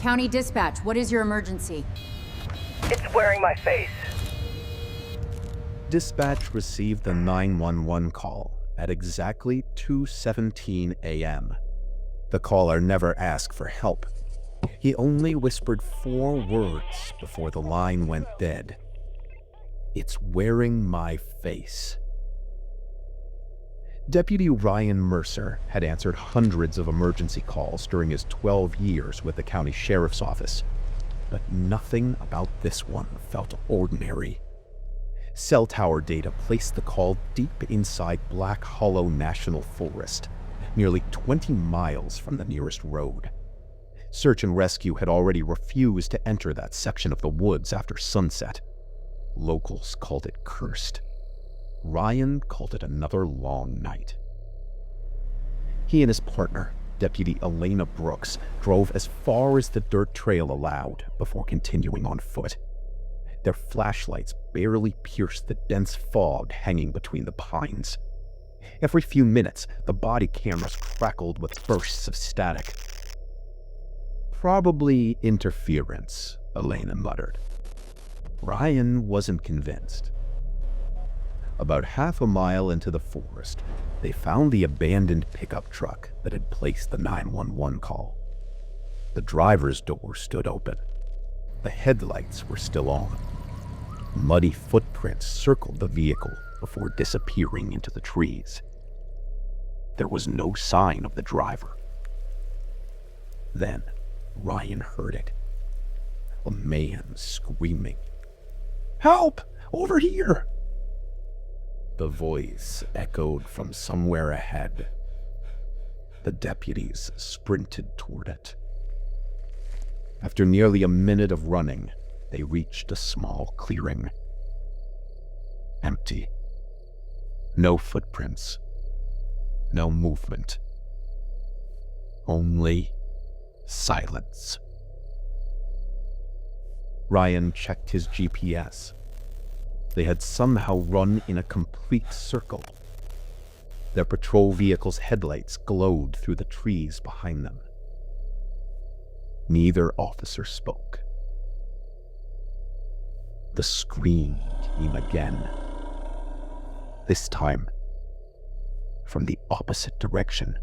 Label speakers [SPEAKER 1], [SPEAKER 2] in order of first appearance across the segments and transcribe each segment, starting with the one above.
[SPEAKER 1] County Dispatch, what is your emergency?
[SPEAKER 2] It's wearing my face.
[SPEAKER 3] Dispatch received the 911 call at exactly 2:17 a.m. The caller never asked for help. He only whispered 4 words before the line went dead. "It's wearing my face." Deputy Ryan Mercer had answered hundreds of emergency calls during his 12 years with the county sheriff's office, but nothing about this one felt ordinary. Cell tower data placed the call deep inside Black Hollow National Forest, nearly 20 miles from the nearest road. Search and rescue had already refused to enter that section of the woods after sunset. Locals called it cursed. Ryan called it another long night. He and his partner, Deputy Elena Brooks, drove as far as the dirt trail allowed before continuing on foot. Their flashlights barely pierced the dense fog hanging between the pines. Every few minutes, the body cameras crackled with bursts of static. "Probably interference," Elena muttered. Ryan wasn't convinced. About half a mile into the forest, they found the abandoned pickup truck that had placed the 911 call. The driver's door stood open. The headlights were still on. Muddy footprints circled the vehicle before disappearing into the trees. There was no sign of the driver. Then Ryan heard it. A man screaming, "Help! Over here!" The voice echoed from somewhere ahead. The deputies sprinted toward it. After nearly a minute of running, they reached a small clearing. Empty. No footprints. No movement. Only silence. Ryan checked his GPS. They had somehow run in a complete circle. Their patrol vehicle's headlights glowed through the trees behind them. Neither officer spoke. The scream came again. This time, from the opposite direction.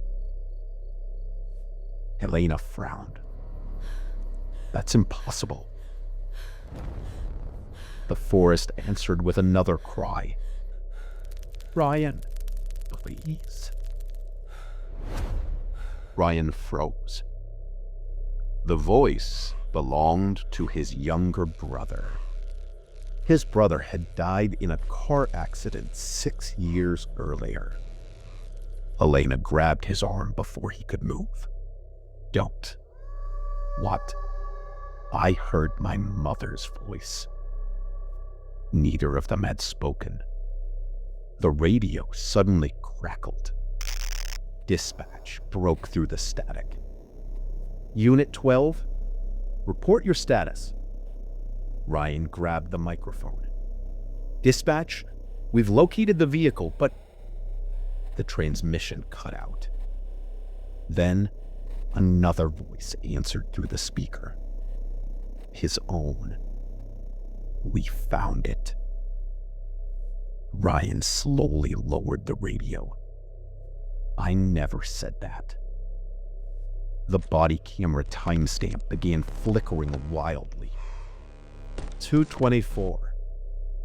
[SPEAKER 3] Elena frowned. "That's impossible." The forest answered with another cry. "Ryan, please." Ryan froze. The voice belonged to his younger brother. His brother had died in a car accident 6 years earlier. Elena grabbed his arm before he could move. "Don't." "What?" "I heard my mother's voice." Neither of them had spoken. The radio suddenly crackled. Dispatch broke through the static. "Unit 12, report your status." Ryan grabbed the microphone. "Dispatch, we've located the vehicle, but..." The transmission cut out. Then another voice answered through the speaker. His own. "We found it." Ryan slowly lowered the radio. "I never said that." The body camera timestamp began flickering wildly. 2:24,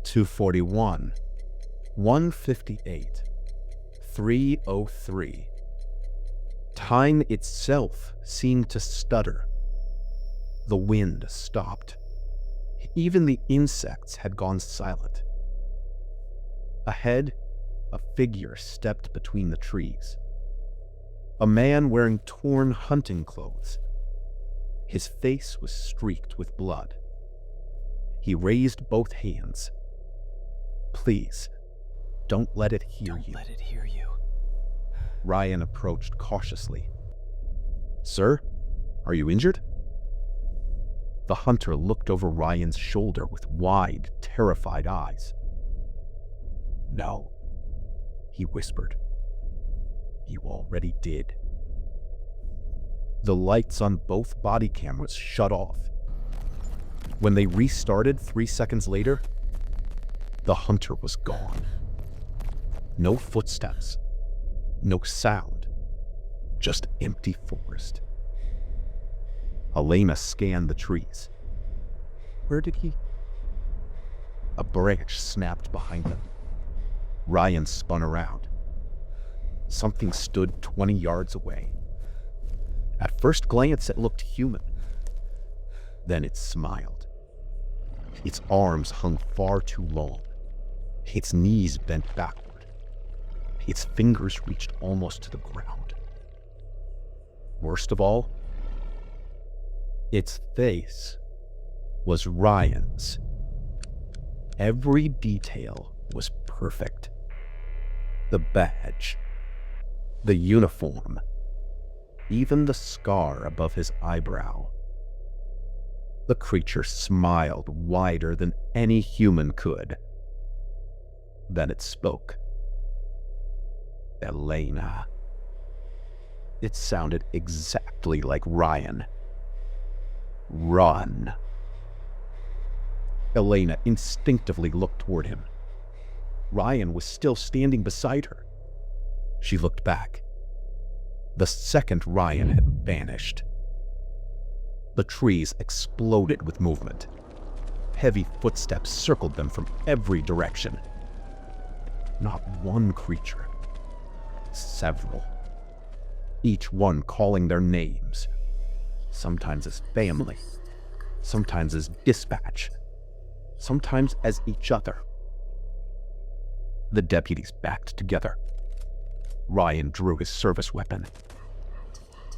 [SPEAKER 3] 2:41, 1:58, 3:03. Time itself seemed to stutter. The wind stopped. Even the insects had gone silent. Ahead, a figure stepped between the trees. A man wearing torn hunting clothes. His face was streaked with blood. He raised both hands. "Please, don't let it hear you."
[SPEAKER 4] Don't let it hear you.
[SPEAKER 3] Ryan approached cautiously. "Sir, are you injured?" The hunter looked over Ryan's shoulder with wide, terrified eyes. "No," he whispered. "You already did." The lights on both body cameras shut off. When they restarted 3 seconds later, the hunter was gone. No footsteps, no sound, just empty forest. Elena scanned the trees. Where did he? A branch snapped behind them. Ryan spun around. Something stood 20 yards away. At first glance, it looked human. Then it smiled. Its arms hung far too long. Its knees bent backward. Its fingers reached almost to the ground. Worst of all, its face was Ryan's. Every detail was perfect. The badge, the uniform, even the scar above his eyebrow. The creature smiled wider than any human could. Then it spoke. Elena. It sounded exactly like Ryan. Run. Elena instinctively looked toward him. Ryan was still standing beside her. She looked back. The second Ryan had vanished. The trees exploded with movement. Heavy footsteps circled them from every direction. Not one creature, several. Each one calling their names, sometimes as family, sometimes as dispatch, sometimes as each other. The deputies backed together. Ryan drew his service weapon.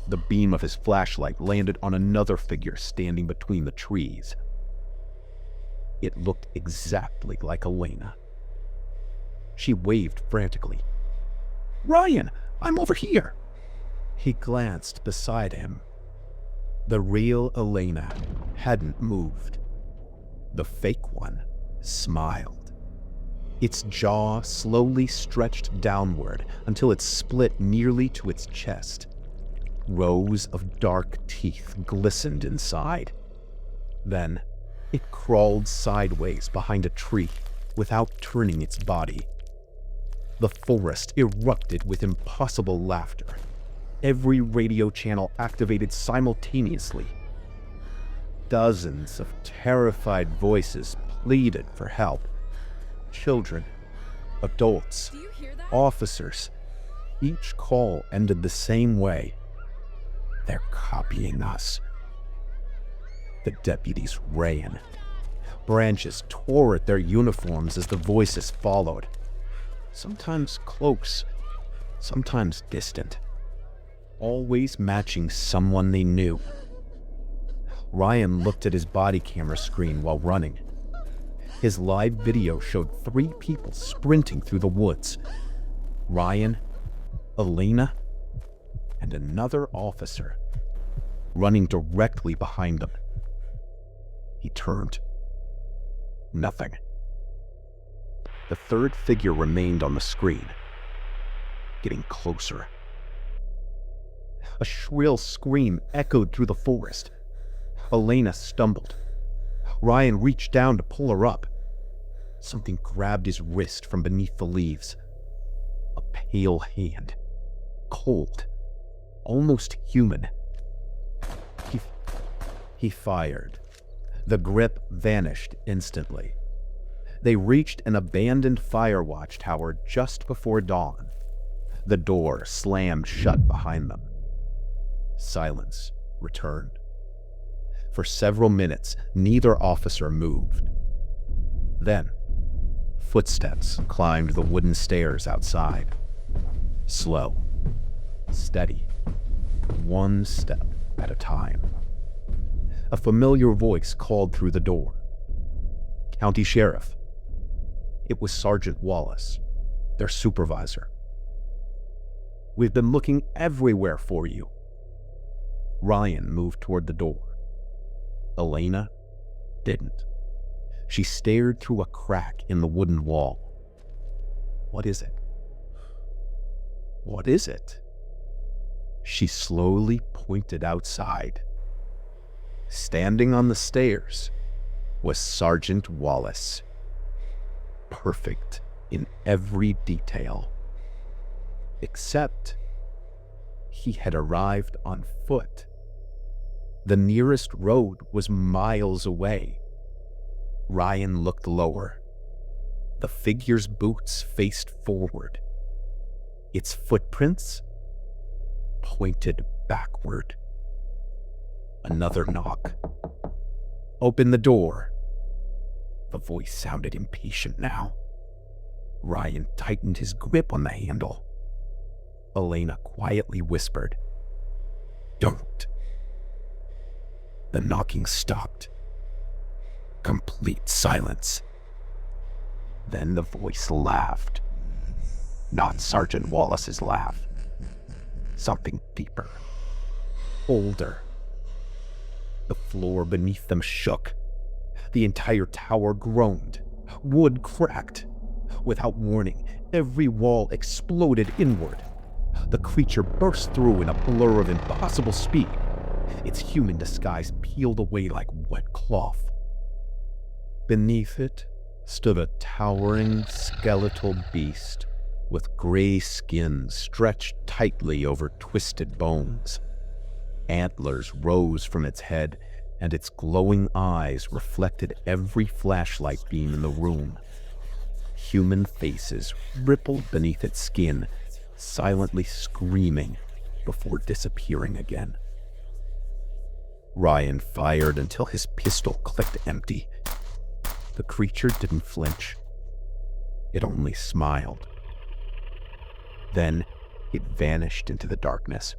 [SPEAKER 3] The beam of his flashlight landed on another figure standing between the trees. It looked exactly like Elena. She waved frantically. "Ryan, I'm over here!" He glanced beside him. The real Elena hadn't moved. The fake one smiled. Its jaw slowly stretched downward until it split nearly to its chest. Rows of dark teeth glistened inside. Then it crawled sideways behind a tree without turning its body. The forest erupted with impossible laughter. Every radio channel activated simultaneously. Dozens of terrified voices pleaded for help. Children, adults, officers. Each call ended the same way. "They're copying us." The deputies ran. Branches tore at their uniforms as the voices followed. Sometimes close, sometimes distant. Always matching someone they knew. Ryan looked at his body camera screen while running. His live video showed 3 people sprinting through the woods. Ryan, Elena, and another officer running directly behind them. He turned. Nothing. The third figure remained on the screen, getting closer. A shrill scream echoed through the forest. Elena stumbled. Ryan reached down to pull her up. Something grabbed his wrist from beneath the leaves. A pale hand. Cold. Almost human. He fired. The grip vanished instantly. They reached an abandoned fire watchtower just before dawn. The door slammed shut behind them. Silence returned. For several minutes, neither officer moved. Then, footsteps climbed the wooden stairs outside. Slow, steady, one step at a time. A familiar voice called through the door. "County Sheriff." It was Sergeant Wallace, their supervisor. "We've been looking everywhere for you." Ryan moved toward the door. Elena didn't. She stared through a crack in the wooden wall. "What is it? What is it?" She slowly pointed outside. Standing on the stairs was Sergeant Wallace, perfect in every detail, except he had arrived on foot. The nearest road was miles away. Ryan looked lower. The figure's boots faced forward. Its footprints pointed backward. Another knock. "Open the door." The voice sounded impatient now. Ryan tightened his grip on the handle. Elena quietly whispered, "Don't." The knocking stopped. Complete silence. Then the voice laughed. Not Sergeant Wallace's laugh. Something deeper. Older. The floor beneath them shook. The entire tower groaned. Wood cracked. Without warning, every wall exploded inward. The creature burst through in a blur of impossible speed. Its human disguise peeled away like wet cloth. Beneath it stood a towering skeletal beast with gray skin stretched tightly over twisted bones. Antlers rose from its head, and its glowing eyes reflected every flashlight beam in the room. Human faces rippled beneath its skin, silently screaming before disappearing again. Ryan fired until his pistol clicked empty. The creature didn't flinch. It only smiled. Then it vanished into the darkness.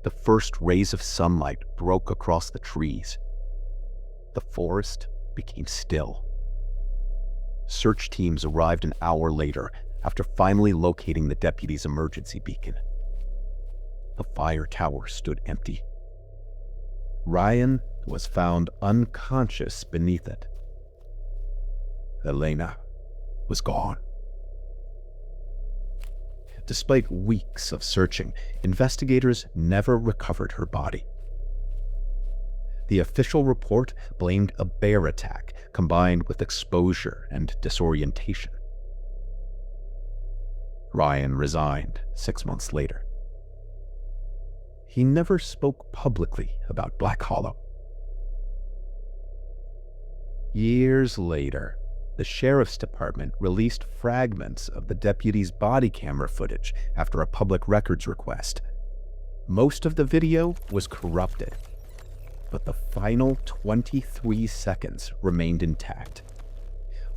[SPEAKER 3] The first rays of sunlight broke across the trees. The forest became still. Search teams arrived an hour later after finally locating the deputy's emergency beacon. The fire tower stood empty. Ryan was found unconscious beneath it. Elena was gone. Despite weeks of searching, investigators never recovered her body. The official report blamed a bear attack combined with exposure and disorientation. Ryan resigned 6 months later. He never spoke publicly about Black Hollow. Years later, the sheriff's department released fragments of the deputy's body camera footage after a public records request. Most of the video was corrupted, but the final 23 seconds remained intact.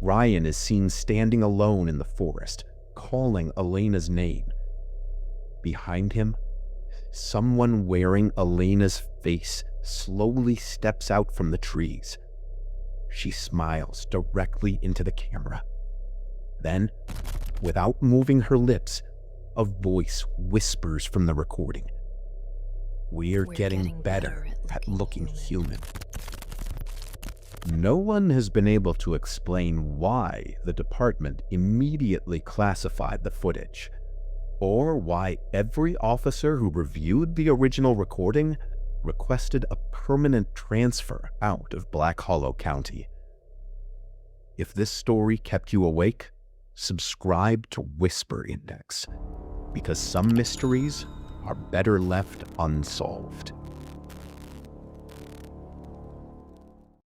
[SPEAKER 3] Ryan is seen standing alone in the forest, calling Elena's name. Behind him, someone wearing Elena's face slowly steps out from the trees. She smiles directly into the camera. Then, without moving her lips, a voice whispers from the recording. We're getting better at looking human. No one has been able to explain why the department immediately classified the footage, or why every officer who reviewed the original recording requested a permanent transfer out of Black Hollow County. If this story kept you awake, subscribe to Whisper Index, because some mysteries are better left unsolved.